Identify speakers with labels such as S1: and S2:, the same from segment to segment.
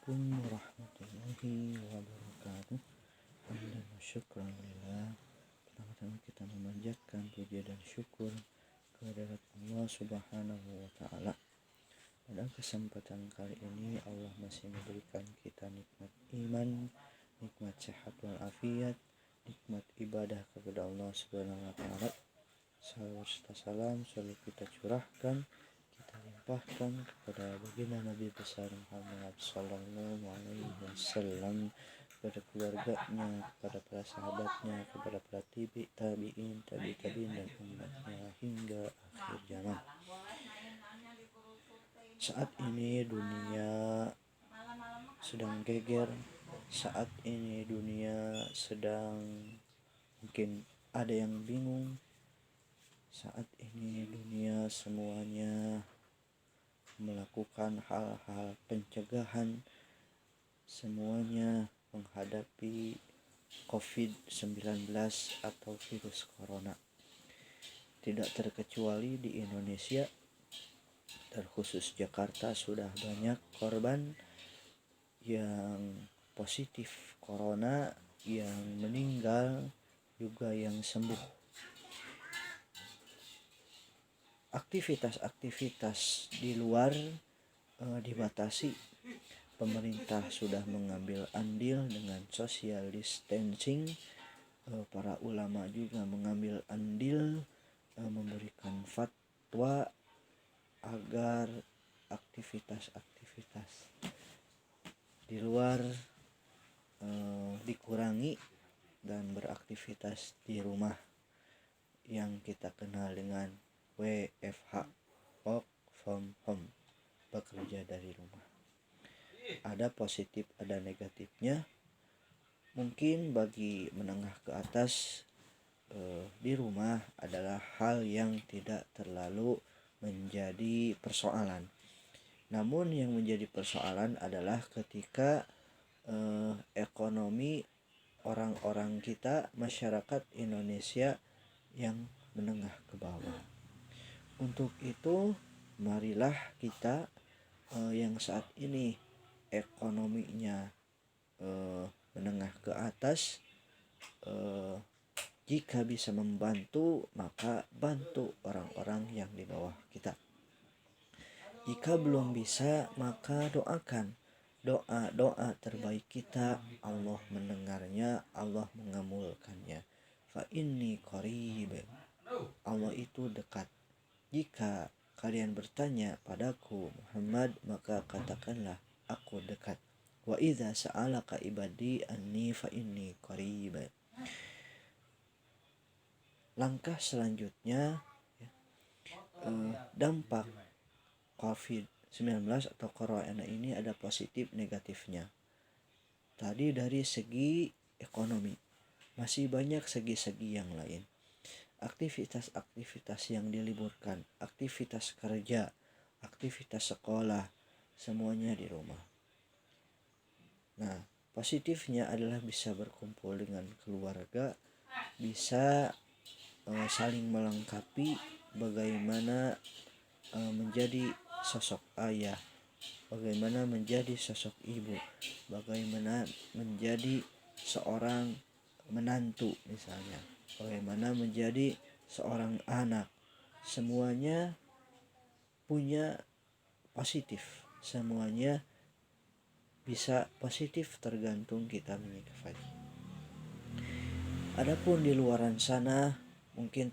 S1: Assalamualaikum warahmatullahi wabarakatuh. Hamdan wa syukran lillah. Pertama-tama kita memanjatkan puji dan syukur kehadirat Allah Subhanahu wa taala. Pada kesempatan kali ini Allah masih memberikan kita nikmat iman, nikmat sehat wal afiat, nikmat ibadah kepada Allah Subhanahu wa taala. Salawat serta salam selalu kita curahkan, kita limpahkan kepada baginda Nabi besar Muhammad sallallahu alaihi wasallam, kepada keluarganya, kepada para sahabatnya, kepada para tabi'in, tabi'in dan umatnya hingga akhir zaman. Saat ini dunia sedang geger, saat ini dunia sedang mungkin ada yang bingung. Saat ini dunia semuanya melakukan hal-hal pencegahan, semuanya menghadapi COVID-19 atau virus corona. Tidak terkecuali di Indonesia, terkhusus Jakarta sudah banyak korban yang positif corona, yang meninggal, juga yang sembuh. Aktivitas-aktivitas di luar dibatasi. Pemerintah sudah mengambil andil dengan social distancing. Para ulama juga mengambil andil memberikan fatwa agar aktivitas-aktivitas di luar dikurangi dan beraktivitas di rumah yang kita kenal dengan WFH, work from home, bekerja dari rumah. Ada positif, ada negatifnya. Mungkin bagi menengah ke atas di rumah adalah hal yang tidak terlalu menjadi persoalan. Namun yang menjadi persoalan adalah ketika ekonomi orang-orang kita, masyarakat Indonesia yang menengah ke bawah. Untuk itu marilah kita yang saat ini ekonominya menengah ke atas, jika bisa membantu maka bantu orang-orang yang di bawah kita. Jika belum bisa maka doakan. Doa terbaik kita Allah mendengarnya, Allah mengabulkannya. Fa inni qarib. Allah itu dekat. Jika kalian bertanya padaku Muhammad, maka katakanlah aku dekat. Wa idza sa'alaka ibadi anni fa inni qarib. Langkah selanjutnya dampak COVID-19 atau corona ini ada positif negatifnya. Tadi dari segi ekonomi, masih banyak segi-segi yang lain. Aktivitas-aktivitas yang diliburkan, aktivitas kerja, aktivitas sekolah, semuanya di rumah. Nah, positifnya adalah bisa berkumpul dengan keluarga, bisa saling melengkapi, bagaimana menjadi sosok ayah, bagaimana menjadi sosok ibu, bagaimana menjadi seorang menantu misalnya, bagaimana menjadi seorang anak. Semuanya punya positif, semuanya bisa positif tergantung kita menyikapi. Adapun di luaran sana mungkin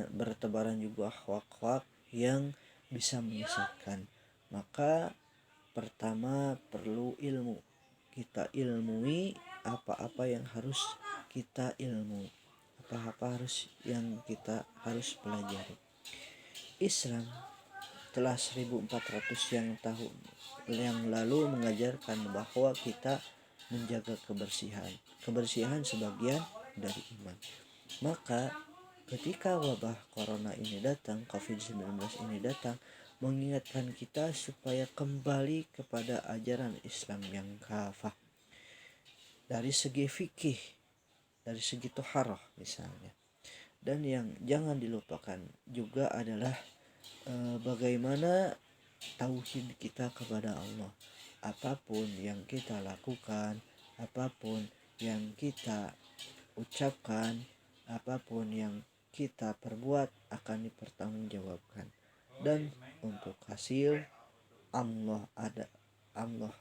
S1: bertebaran juga hoak-hoak yang bisa menyesatkan. Maka pertama perlu ilmu. Kita ilmui apa-apa yang harus kita ilmu, apa-apa yang kita harus pelajari. Islam telah 1400 tahun yang lalu mengajarkan bahwa kita menjaga kebersihan. Kebersihan sebagian dari iman. Maka ketika wabah corona ini datang, COVID-19 ini datang, mengingatkan kita supaya kembali kepada ajaran Islam yang kafah. Dari segi fikih, dari segi toharoh misalnya. Dan yang jangan dilupakan juga adalah bagaimana tauhid kita kepada Allah. apapun yang kita lakukan, apapun yang kita ucapkan, apapun yang kita perbuat akan dipertanggungjawabkan. Dan untuk hasil Allah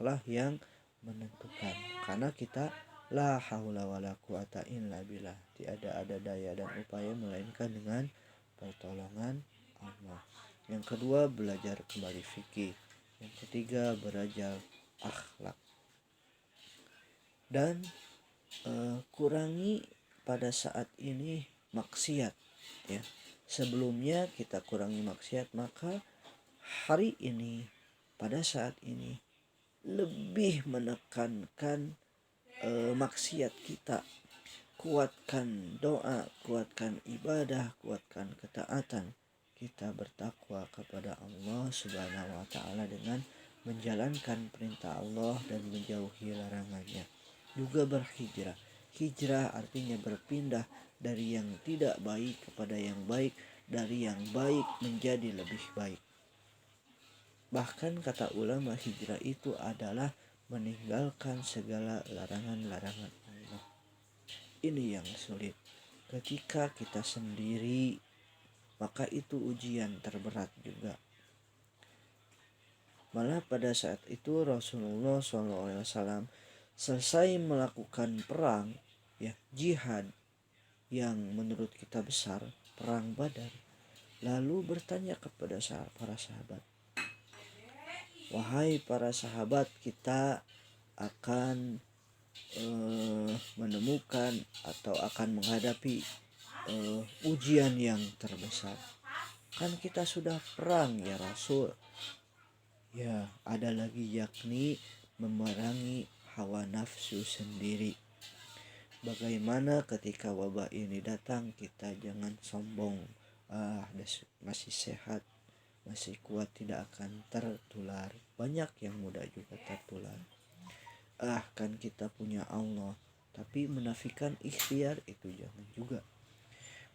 S1: lah yang menentukan. Karena kita la haula wala quwata illa billah, tiada ada daya dan upaya melainkan dengan pertolongan Allah. Yang kedua, belajar kembali fikih. Yang ketiga, belajar akhlak. Dan kurangi pada saat ini maksiat, ya. Sebelumnya kita kurangi maksiat, maka hari ini pada saat ini lebih menekankan maksiat kita. Kuatkan doa, kuatkan ibadah, kuatkan ketaatan. Kita bertakwa kepada Allah Subhanahu wa taala dengan menjalankan perintah Allah dan menjauhi larangannya. Juga berhijrah. Hijrah artinya berpindah dari yang tidak baik kepada yang baik, dari yang baik menjadi lebih baik. Bahkan kata ulama, hijrah itu adalah meninggalkan segala larangan-larangan Allah. Ini yang sulit. Ketika kita sendiri, maka itu ujian terberat juga. Malah pada saat itu Rasulullah SAW selesai melakukan perang, ya, jihad yang menurut kita besar, perang Badar, lalu bertanya kepada para sahabat, wahai para sahabat, kita akan menemukan atau akan menghadapi ujian yang terbesar. Kan kita sudah perang ya Rasul. Ya, ada lagi, yakni memerangi hawa nafsu sendiri. Bagaimana ketika wabah ini datang, kita jangan sombong. Masih sehat, masih kuat, tidak akan tertular. Banyak yang mudah juga tertular. Kan kita punya Allah. Tapi menafikan ikhtiar itu jangan juga.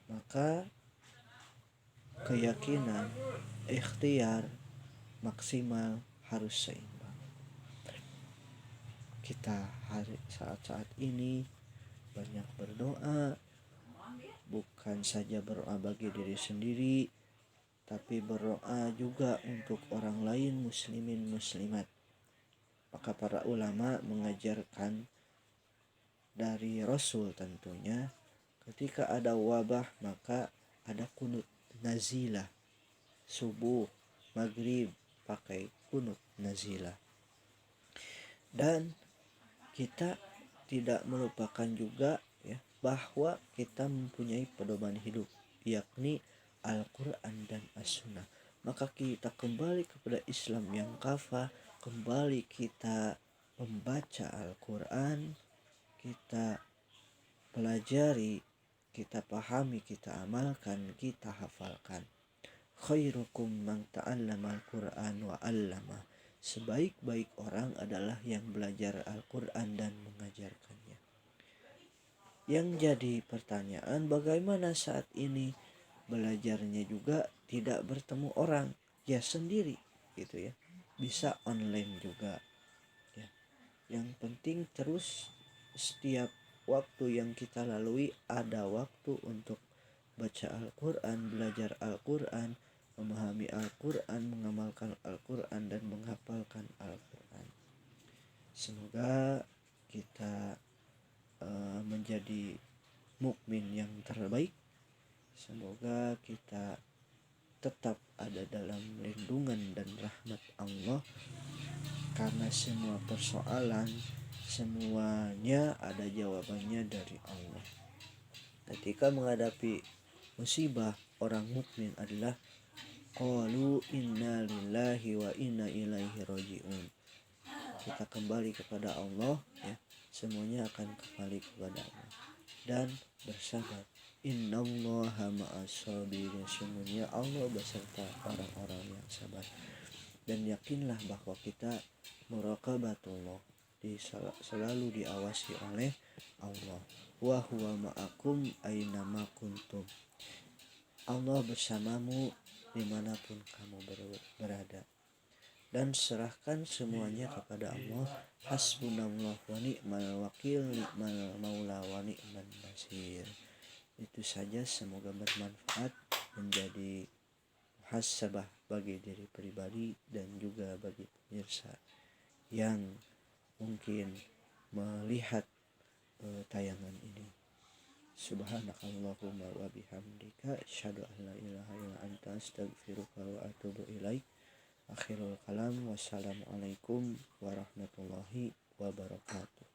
S1: Maka keyakinan, ikhtiar maksimal harus seimbang. Kita saat-saat ini banyak berdoa, bukan saja berdoa bagi diri sendiri, tapi berdoa juga untuk orang lain, muslimin muslimat. Maka para ulama mengajarkan dari Rasul tentunya, ketika ada wabah maka ada kunut nazilah, subuh, maghrib pakai kunut nazilah. Dan kita tidak melupakan juga, ya, bahwa kita mempunyai pedoman hidup, yakni Al-Quran dan As-Sunnah. Maka kita kembali kepada Islam yang kafah, kembali kita membaca Al-Quran, kita pelajari, kita pahami, kita amalkan, kita hafalkan. Khairukum man ta'allama al-Quran wa 'allama. Sebaik-baik orang adalah yang belajar Al-Quran dan mengajarkannya. Yang jadi pertanyaan, bagaimana saat ini belajarnya juga tidak bertemu orang, ya sendiri gitu ya, bisa online juga ya. Yang penting terus setiap waktu yang kita lalui ada waktu untuk baca Al-Quran, belajar Al-Quran, memahami Al-Quran, mengamalkan Al-Quran, dan menghafalkan Al-Quran. Semoga kita menjadi mukmin yang terbaik. Semoga kita tetap ada dalam lindungan dan rahmat Allah, karena semua persoalan, semuanya ada jawabannya dari Allah. Ketika menghadapi musibah, orang mukmin adalah qalu inna lillahi wa inna ilaihi raji'un. Kita kembali kepada Allah, ya, semuanya akan kembali kepada Allah, dan bersabar. Innallaha ma'as-sabirin, sesungguhnya Allah beserta orang-orang yang sabar. Dan yakinlah bahwa kita muraqabatullah, selalu diawasi oleh Allah. Wa huwa ma'akum ainama kuntum. Allah bersamamu dimanapun kamu berada. dan serahkan semuanya kepada Allah. Hasbunallah wa ni'mal wakil, ni'mal maula wa ni'man nasir. Itu saja, semoga bermanfaat, menjadi muhasabah bagi diri pribadi dan juga bagi pemirsa yang mungkin melihat tayangan ini. Subhanakallahumma wa bihamdika asyhadu an la ilaha illa anta astaghfiruka wa atubu ilaik. Akhirul kalam, wassalamualaikum warahmatullahi wabarakatuh.